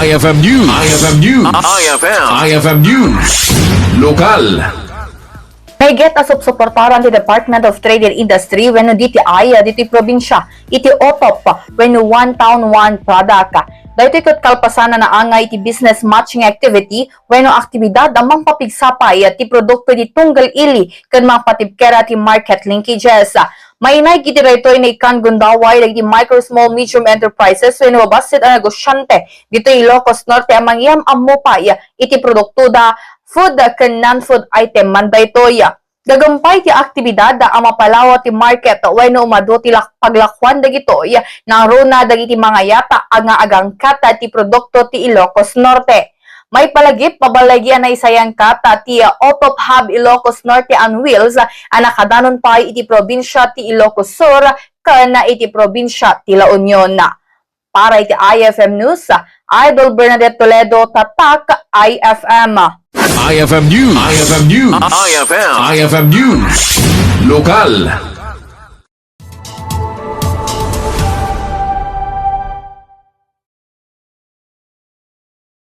IFM News. IFM News. IFM News. Lokal. Naiget a Supsuportaran ti Department of Trade and Industry wenno diti aya diti probinsya iti otop wenno one town one product. Dahito ikot kalpasana na angay iti business matching activity wenno aktibidad amang papigsapay ti produkto di tunggal ili ken mapatibkera ti market linkages. Mainay kiti raytoy na ikan gundaway lagi micro, small, medium enterprises wenno basit a negosyante dito Ilocos Norte amang iyam ammupay iti produkto da food ken non-food item man daytoy. Gagampay ti aktibidad da ang mapalawa ti market wenno umado ti paglakwan dagitoy naruna dagiti mga yata nga agangkat ti produkto ti Ilocos Norte. May palagip pabalagyan na isayang kata ti Otop Hub Ilocos Norte on Wheels nakadanon pa iti probinsya ti Ilocos Sur kana iti probinsya ti La Union. Para iti IFM News, Idol Bernadette Toledo, Tatak, IFM. IFM News. IFM News. IFM News. Lokal.